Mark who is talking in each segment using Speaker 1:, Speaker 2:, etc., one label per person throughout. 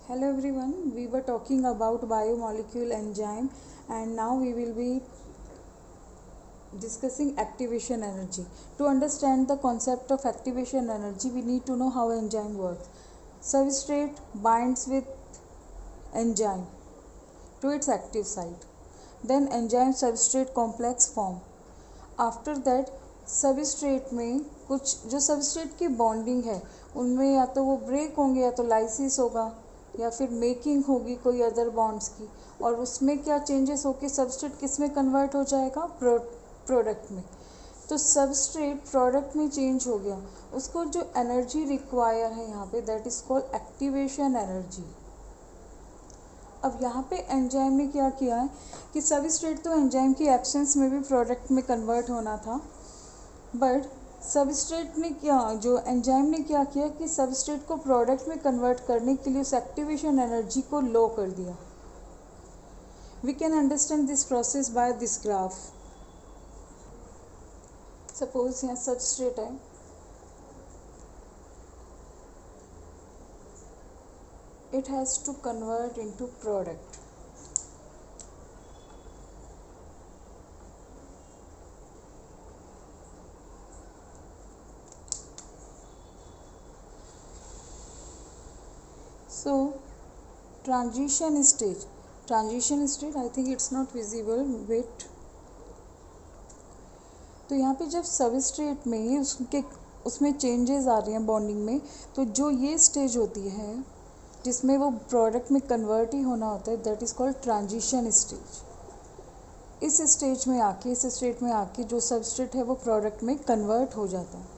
Speaker 1: Hello everyone, we were talking about biomolecule enzyme and now we will be discussing activation energy. To understand the concept of activation energy, we need to know how enzyme works. Substrate binds with enzyme to its active site. Then enzyme substrate complex form. After that substrate में कुछ जो substrate की bonding है उनमें या तो वो break होंगे या तो लाइसिस होगा या फिर मेकिंग होगी कोई अदर बॉन्ड्स की, और उसमें क्या चेंजेस होके सबस्ट्रेट किस में कन्वर्ट हो जाएगा, प्रोडक्ट में। तो सबस्ट्रेट प्रोडक्ट में चेंज हो गया, उसको जो एनर्जी रिक्वायर है यहाँ पे that is called activation energy. अब यहाँ पे एंजाइम ने क्या किया है कि सबस्ट्रेट तो एंजाइम की एब्सेंस में भी प्रोडक्ट में कन्वर्ट होना था, बट सबस्ट्रेट ने क्या जो एंजाइम ने क्या किया कि सबस्ट्रेट को प्रोडक्ट में कन्वर्ट करने के लिए उस एक्टिवेशन एनर्जी को लो कर दिया। We can understand this process by this graph. Suppose यहाँ सबस्ट्रेट है, it has to convert into product. So transition stage I think it's not visible, wait। तो यहाँ पे जब सबस्ट्रेट में उसमें चेंजेस आ रहे हैं बॉन्डिंग में, तो जो ये स्टेज होती है जिसमें वो प्रोडक्ट में कन्वर्ट ही होना होता है that is called transition stage. इस स्टेट में आके जो सबस्ट्रेट है वो प्रोडक्ट में कन्वर्ट हो जाता है।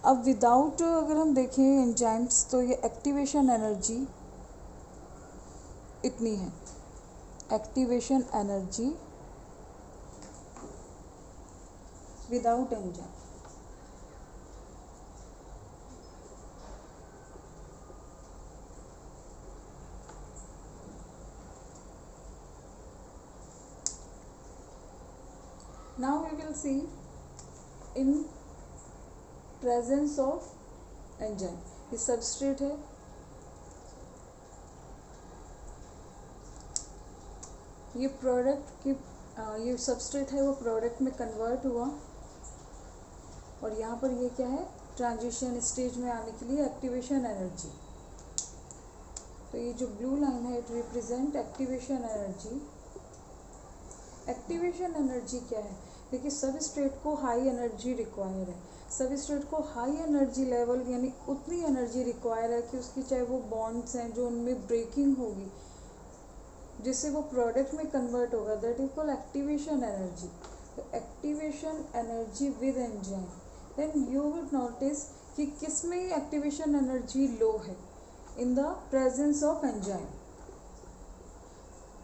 Speaker 1: अब विदाउट अगर हम देखें एंजाइम्स तो ये एक्टिवेशन एनर्जी इतनी है, activation energy without enzyme. Now we will see in presence of enzyme। ये सबस्ट्रेट है, ये प्रोडक्ट की ये सबस्ट्रेट है वो प्रोडक्ट में कन्वर्ट हुआ, और यहाँ पर ये क्या है, ट्रांजिशन स्टेज में आने के लिए एक्टिवेशन एनर्जी। तो ये जो ब्लू लाइन है it represent activation energy. Activation energy क्या है, देखिए सबस्ट्रेट को हाई एनर्जी रिक्वायर है, सबस्ट्रेट को हाई एनर्जी लेवल यानी उतनी एनर्जी रिक्वायर है कि उसकी चाहे वो बॉन्ड्स हैं जो उनमें ब्रेकिंग होगी जिससे वो प्रोडक्ट में कन्वर्ट होगा, that is called activation energy. तो activation energy with enzyme, then you would notice कि किस में एक्टिवेशन एनर्जी लो है, in the presence of enzyme.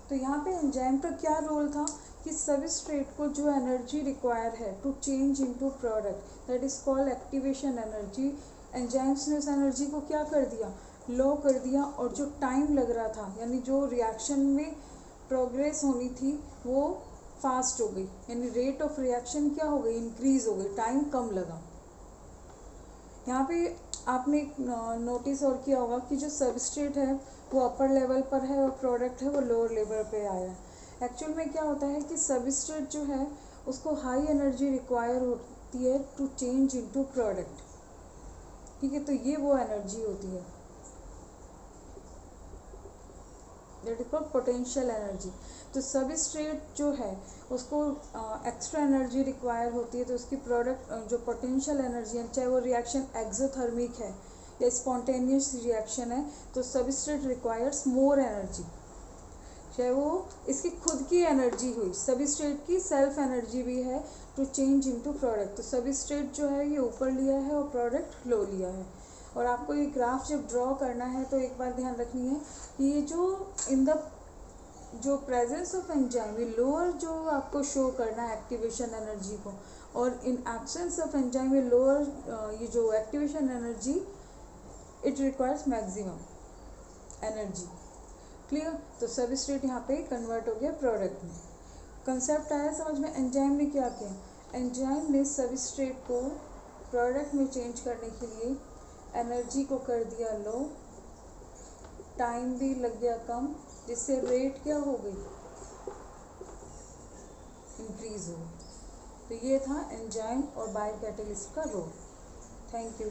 Speaker 1: तो यहाँ पे एंजाइम का क्या रोल था कि सबस्ट्रेट को जो एनर्जी रिक्वायर है to change into product that is called activation energy, enzymes ने उस एनर्जी को क्या कर दिया, लो कर दिया, और जो टाइम लग रहा था यानी जो रिएक्शन में प्रोग्रेस होनी थी वो फास्ट हो गई, यानी रेट ऑफ रिएक्शन क्या हो गई, इंक्रीज हो गई, टाइम कम लगा। यहाँ पे आपने नोटिस और किया होगा कि जो सबस्ट्रेट है वो अपर लेवल पर है और प्रोडक्ट है वो लोअर लेवल पे आया है। एक्चुअल में क्या होता है कि सबस्ट्रेट जो है उसको हाई एनर्जी रिक्वायर होती है टू चेंज इनटू प्रोडक्ट, ठीक है। तो ये वो एनर्जी होती है that is called potential energy. तो सबस्ट्रेट जो है उसको एक्स्ट्रा एनर्जी रिक्वायर होती है, तो उसकी प्रोडक्ट जो पोटेंशियल एनर्जी है, चाहे वो रिएक्शन एक्सोथर्मिक है या स्पॉन्टेनियस रिएक्शन है, तो सबस्ट्रेट रिक्वायर्स मोर एनर्जी, चाहे वो इसकी खुद की एनर्जी हुई, सबस्ट्रेट की सेल्फ एनर्जी भी है टू चेंज इनटू प्रोडक्ट। तो सबस्ट्रेट जो है ये ऊपर लिया है और प्रोडक्ट लो लिया है। और आपको ये ग्राफ जब ड्रॉ करना है तो एक बार ध्यान रखनी है कि ये जो इन द जो प्रेजेंस ऑफ एंजाइम ये लोअर जो आपको शो करना है एक्टिवेशन एनर्जी को, और इन एब्सेंस ऑफ एंजाइम ये लोअर ये जो activation energy it requires maximum energy. Clear. तो सबस्ट्रेट यहाँ पे कन्वर्ट हो गया प्रोडक्ट में। कंसेप्ट आया समझ में। एंजाइम ने क्या किया, एंजाइम ने सबस्ट्रेट को प्रोडक्ट में चेंज करने के लिए एनर्जी को कर दिया लो टाइम भी लग गया कम, जिससे रेट क्या हो गई, इंक्रीज हो। तो ये था एंजाइम और बायोकैटलिस्ट का रोल। Thank you.